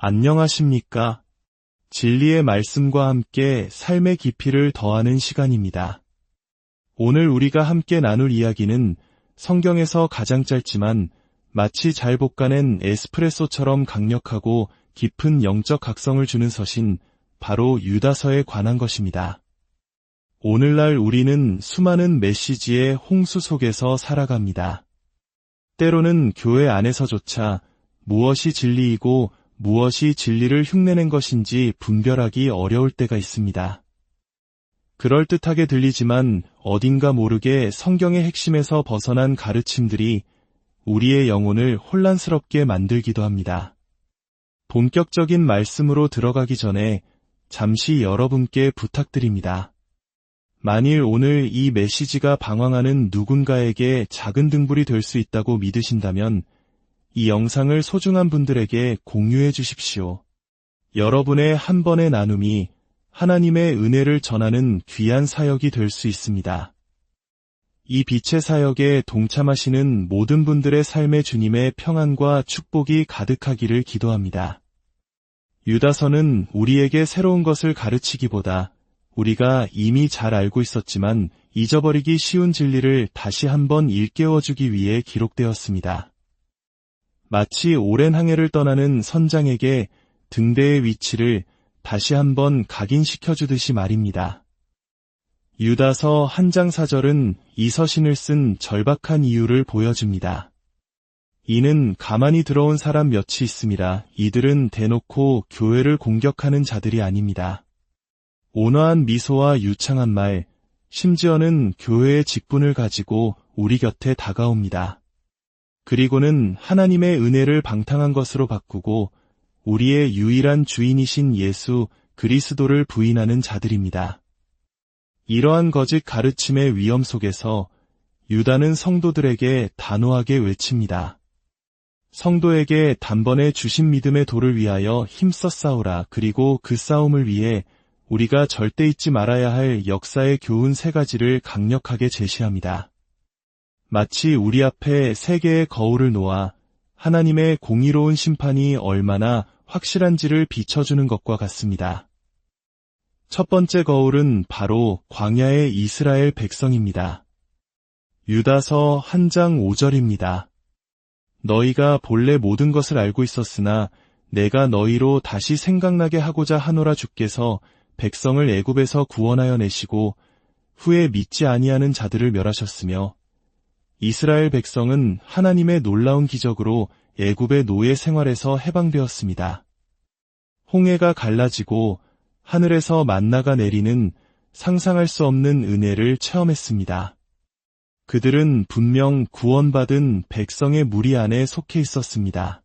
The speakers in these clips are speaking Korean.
안녕하십니까? 진리의 말씀과 함께 삶의 깊이를 더하는 시간입니다. 오늘 우리가 함께 나눌 이야기는 성경에서 가장 짧지만 마치 잘 볶아낸 에스프레소처럼 강력하고 깊은 영적 각성을 주는 서신, 바로 유다서에 관한 것입니다. 오늘날 우리는 수많은 메시지의 홍수 속에서 살아갑니다. 때로는 교회 안에서조차 무엇이 진리이고 무엇이 진리를 흉내낸 것인지 분별하기 어려울 때가 있습니다. 그럴듯하게 들리지만 어딘가 모르게 성경의 핵심에서 벗어난 가르침들이 우리의 영혼을 혼란스럽게 만들기도 합니다. 본격적인 말씀으로 들어가기 전에 잠시 여러분께 부탁드립니다. 만일 오늘 이 메시지가 방황하는 누군가에게 작은 등불이 될 수 있다고 믿으신다면 이 영상을 소중한 분들에게 공유해 주십시오. 여러분의 한 번의 나눔이 하나님의 은혜를 전하는 귀한 사역이 될 수 있습니다. 이 빛의 사역에 동참하시는 모든 분들의 삶에 주님의 평안과 축복이 가득하기를 기도합니다. 유다서는 우리에게 새로운 것을 가르치기보다 우리가 이미 잘 알고 있었지만 잊어버리기 쉬운 진리를 다시 한번 일깨워주기 위해 기록되었습니다. 마치 오랜 항해를 떠나는 선장에게 등대의 위치를 다시 한번 각인시켜주듯이 말입니다. 유다서 한 장 4절은 이 서신을 쓴 절박한 이유를 보여줍니다. 이는 가만히 들어온 사람 몇이 있음이라. 이들은 대놓고 교회를 공격하는 자들이 아닙니다. 온화한 미소와 유창한 말, 심지어는 교회의 직분을 가지고 우리 곁에 다가옵니다. 그리고는 하나님의 은혜를 방탕한 것으로 바꾸고 우리의 유일한 주인이신 예수 그리스도를 부인하는 자들입니다. 이러한 거짓 가르침의 위험 속에서 유다는 성도들에게 단호하게 외칩니다. 성도에게 단번에 주신 믿음의 도를 위하여 힘써 싸우라. 그리고 그 싸움을 위해 우리가 절대 잊지 말아야 할 역사의 교훈 3가지를 강력하게 제시합니다. 마치 우리 앞에 3개의 거울을 놓아 하나님의 공의로운 심판이 얼마나 확실한지를 비춰주는 것과 같습니다. 첫 번째 거울은 바로 광야의 이스라엘 백성입니다. 유다서 한 장 5절입니다. 너희가 본래 모든 것을 알고 있었으나 내가 너희로 다시 생각나게 하고자 하노라. 주께서 백성을 애굽에서 구원하여 내시고 후에 믿지 아니하는 자들을 멸하셨으며 이스라엘 백성은 하나님의 놀라운 기적으로 애굽의 노예 생활에서 해방되었습니다. 홍해가 갈라지고 하늘에서 만나가 내리는 상상할 수 없는 은혜를 체험했습니다. 그들은 분명 구원받은 백성의 무리 안에 속해 있었습니다.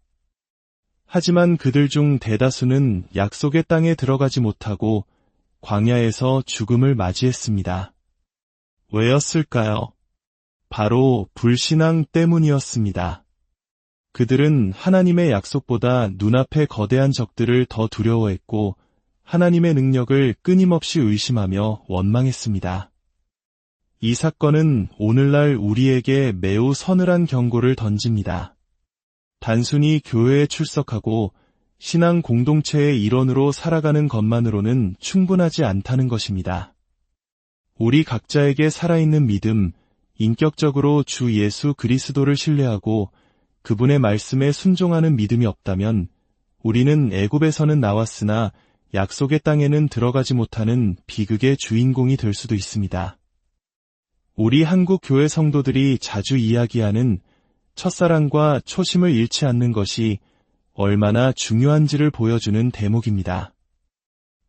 하지만 그들 중 대다수는 약속의 땅에 들어가지 못하고 광야에서 죽음을 맞이했습니다. 왜였을까요? 바로 불신앙 때문이었습니다. 그들은 하나님의 약속보다 눈앞의 거대한 적들을 더 두려워했고 하나님의 능력을 끊임없이 의심하며 원망했습니다. 이 사건은 오늘날 우리에게 매우 서늘한 경고를 던집니다. 단순히 교회에 출석하고 신앙 공동체의 일원으로 살아가는 것만으로는 충분하지 않다는 것입니다. 우리 각자에게 살아있는 믿음, 인격적으로 주 예수 그리스도를 신뢰하고 그분의 말씀에 순종하는 믿음이 없다면 우리는 애굽에서는 나왔으나 약속의 땅에는 들어가지 못하는 비극의 주인공이 될 수도 있습니다. 우리 한국 교회 성도들이 자주 이야기하는 첫사랑과 초심을 잃지 않는 것이 얼마나 중요한지를 보여주는 대목입니다.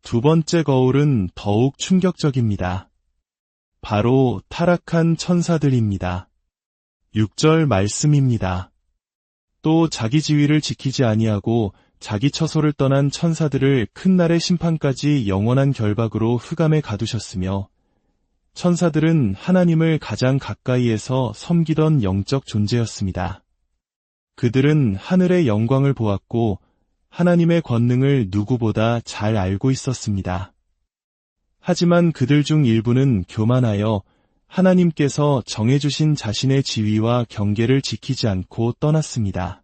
두 번째 거울은 더욱 충격적입니다. 바로 타락한 천사들입니다. 6절 말씀입니다. 또 자기 지위를 지키지 아니하고 자기 처소를 떠난 천사들을 큰 날의 심판까지 영원한 결박으로 흑암에 가두셨으며 천사들은 하나님을 가장 가까이에서 섬기던 영적 존재였습니다. 그들은 하늘의 영광을 보았고 하나님의 권능을 누구보다 잘 알고 있었습니다. 하지만 그들 중 일부는 교만하여 하나님께서 정해주신 자신의 지위와 경계를 지키지 않고 떠났습니다.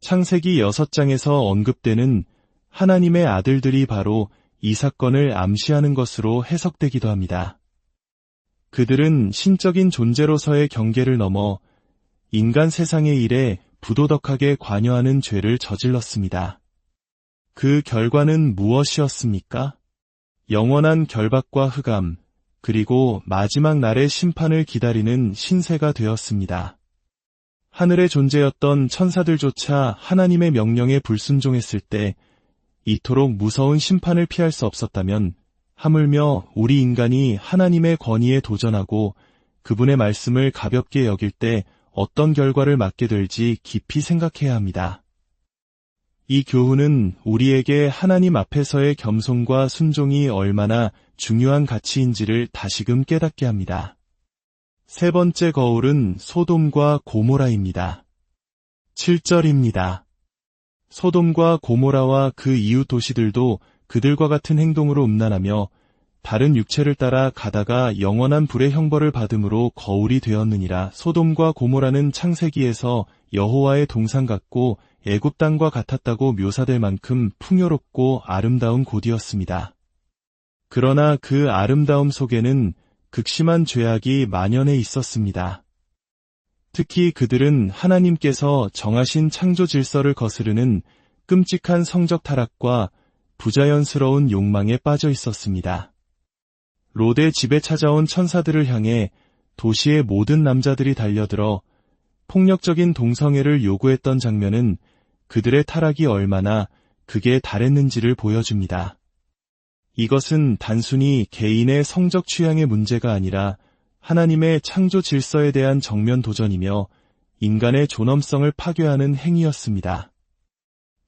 창세기 6장에서 언급되는 하나님의 아들들이 바로 이 사건을 암시하는 것으로 해석되기도 합니다. 그들은 신적인 존재로서의 경계를 넘어 인간 세상의 일에 부도덕하게 관여하는 죄를 저질렀습니다. 그 결과는 무엇이었습니까? 영원한 결박과 흑암, 그리고 마지막 날의 심판을 기다리는 신세가 되었습니다. 하늘에 존재였던 천사들조차 하나님의 명령에 불순종했을 때 이토록 무서운 심판을 피할 수 없었다면 하물며 우리 인간이 하나님의 권위에 도전하고 그분의 말씀을 가볍게 여길 때 어떤 결과를 맞게 될지 깊이 생각해야 합니다. 이 교훈은 우리에게 하나님 앞에서의 겸손과 순종이 얼마나 중요한 가치인지를 다시금 깨닫게 합니다. 세 번째 거울은 소돔과 고모라입니다. 7절입니다. 소돔과 고모라와 그 이웃 도시들도 그들과 같은 행동으로 음란하며 다른 육체를 따라 가다가 영원한 불의 형벌을 받음으로 거울이 되었느니라. 소돔과 고모라는 창세기에서 여호와의 동산 같고 애굽 땅과 같았다고 묘사될 만큼 풍요롭고 아름다운 곳이었습니다. 그러나 그 아름다움 속에는 극심한 죄악이 만연해 있었습니다. 특히 그들은 하나님께서 정하신 창조 질서를 거스르는 끔찍한 성적 타락과 부자연스러운 욕망에 빠져 있었습니다. 롯의 집에 찾아온 천사들을 향해 도시의 모든 남자들이 달려들어 폭력적인 동성애를 요구했던 장면은 그들의 타락이 얼마나 극에 달했는지를 보여줍니다. 이것은 단순히 개인의 성적 취향의 문제가 아니라 하나님의 창조 질서에 대한 정면 도전이며 인간의 존엄성을 파괴하는 행위였습니다.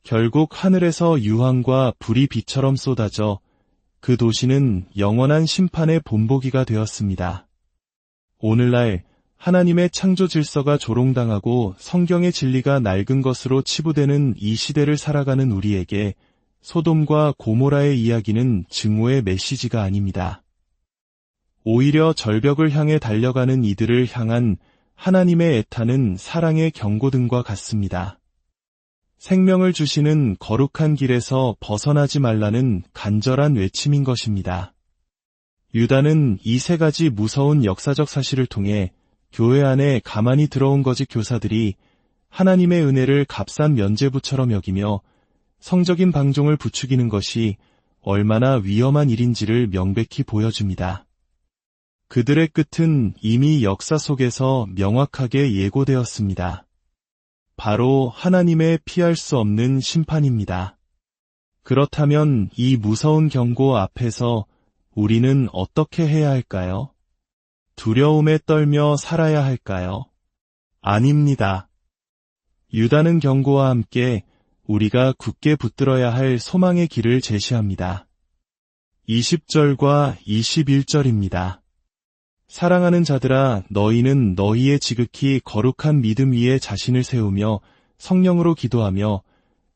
결국 하늘에서 유황과 불이 비처럼 쏟아져 그 도시는 영원한 심판의 본보기가 되었습니다. 오늘날 하나님의 창조 질서가 조롱당하고 성경의 진리가 낡은 것으로 치부되는 이 시대를 살아가는 우리에게 소돔과 고모라의 이야기는 증오의 메시지가 아닙니다. 오히려 절벽을 향해 달려가는 이들을 향한 하나님의 애타는 사랑의 경고등과 같습니다. 생명을 주시는 거룩한 길에서 벗어나지 말라는 간절한 외침인 것입니다. 유다는 이 세 가지 무서운 역사적 사실을 통해 교회 안에 가만히 들어온 거짓 교사들이 하나님의 은혜를 값싼 면죄부처럼 여기며 성적인 방종을 부추기는 것이 얼마나 위험한 일인지를 명백히 보여줍니다. 그들의 끝은 이미 역사 속에서 명확하게 예고되었습니다. 바로 하나님의 피할 수 없는 심판입니다. 그렇다면 이 무서운 경고 앞에서 우리는 어떻게 해야 할까요? 두려움에 떨며 살아야 할까요? 아닙니다. 유다는 경고와 함께 우리가 굳게 붙들어야 할 소망의 길을 제시합니다. 20절과 21절입니다. 사랑하는 자들아, 너희는 너희의 지극히 거룩한 믿음 위에 자신을 세우며 성령으로 기도하며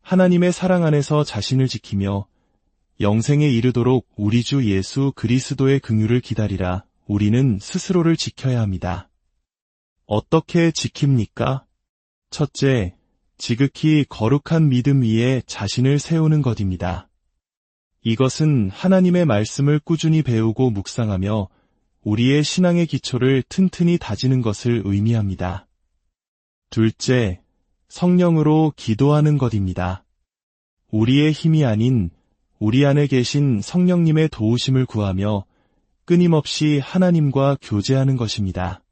하나님의 사랑 안에서 자신을 지키며 영생에 이르도록 우리 주 예수 그리스도의 긍휼을 기다리라. 우리는 스스로를 지켜야 합니다. 어떻게 지킵니까? 첫째, 지극히 거룩한 믿음 위에 자신을 세우는 것입니다. 이것은 하나님의 말씀을 꾸준히 배우고 묵상하며 우리의 신앙의 기초를 튼튼히 다지는 것을 의미합니다. 둘째, 성령으로 기도하는 것입니다. 우리의 힘이 아닌 우리 안에 계신 성령님의 도우심을 구하며 끊임없이 하나님과 교제하는 것입니다.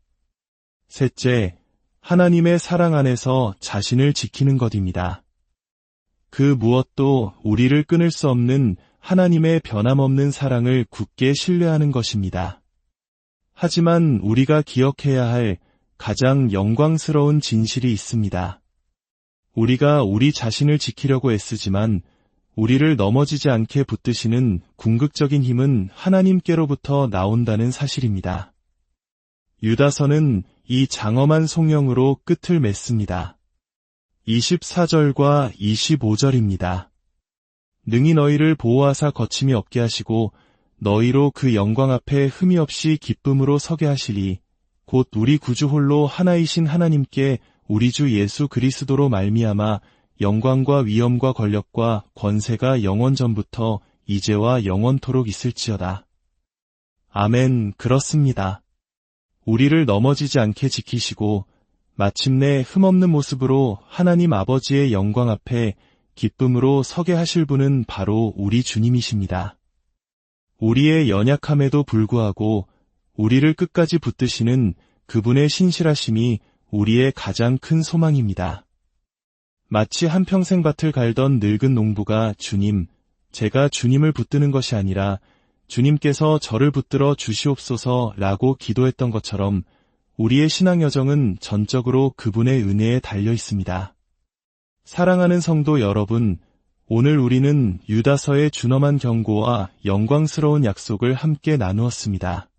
셋째, 하나님의 사랑 안에서 자신을 지키는 것입니다. 그 무엇도 우리를 끊을 수 없는 하나님의 변함없는 사랑을 굳게 신뢰하는 것입니다. 하지만 우리가 기억해야 할 가장 영광스러운 진실이 있습니다. 우리가 우리 자신을 지키려고 애쓰지만 우리를 넘어지지 않게 붙드시는 궁극적인 힘은 하나님께로부터 나온다는 사실입니다. 유다서는 이 장엄한 송영으로 끝을 맺습니다. 24절과 25절입니다. 능히 너희를 보호하사 거침이 없게 하시고 너희로 그 영광 앞에 흠이 없이 기쁨으로 서게 하시리. 곧 우리 구주 홀로 하나이신 하나님께 우리 주 예수 그리스도로 말미암아 영광과 위엄과 권력과 권세가 영원 전부터 이제와 영원토록 있을지어다. 아멘. 그렇습니다. 우리를 넘어지지 않게 지키시고 마침내 흠없는 모습으로 하나님 아버지의 영광 앞에 기쁨으로 서게 하실 분은 바로 우리 주님이십니다. 우리의 연약함에도 불구하고 우리를 끝까지 붙드시는 그분의 신실하심이 우리의 가장 큰 소망입니다. 마치 한평생 밭을 갈던 늙은 농부가 주님, 제가 주님을 붙드는 것이 아니라 주님께서 저를 붙들어 주시옵소서 라고 기도했던 것처럼 우리의 신앙 여정은 전적으로 그분의 은혜에 달려 있습니다. 사랑하는 성도 여러분, 오늘 우리는 유다서의 준엄한 경고와 영광스러운 약속을 함께 나누었습니다.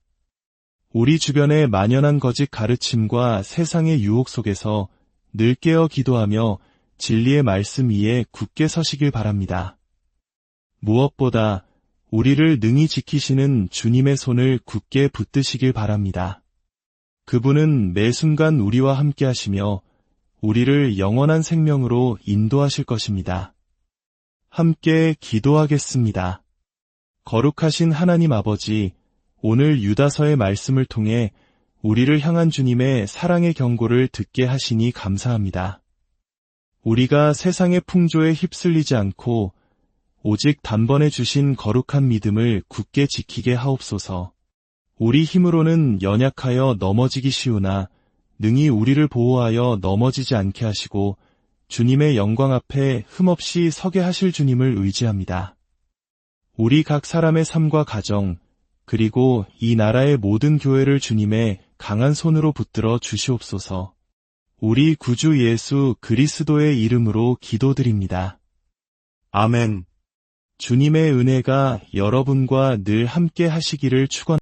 우리 주변의 만연한 거짓 가르침과 세상의 유혹 속에서 늘 깨어 기도하며 진리의 말씀 위에 굳게 서시길 바랍니다. 무엇보다 우리를 능히 지키시는 주님의 손을 굳게 붙드시길 바랍니다. 그분은 매 순간 우리와 함께 하시며 우리를 영원한 생명으로 인도하실 것입니다. 함께 기도하겠습니다. 거룩하신 하나님 아버지, 오늘 유다서의 말씀을 통해 우리를 향한 주님의 사랑의 경고를 듣게 하시니 감사합니다. 우리가 세상의 풍조에 휩쓸리지 않고 오직 단번에 주신 거룩한 믿음을 굳게 지키게 하옵소서. 우리 힘으로는 연약하여 넘어지기 쉬우나 능히 우리를 보호하여 넘어지지 않게 하시고 주님의 영광 앞에 흠없이 서게 하실 주님을 의지합니다. 우리 각 사람의 삶과 가정, 그리고 이 나라의 모든 교회를 주님의 강한 손으로 붙들어 주시옵소서. 우리 구주 예수 그리스도의 이름으로 기도드립니다. 아멘. 주님의 은혜가 여러분과 늘 함께 하시기를 축원합니다.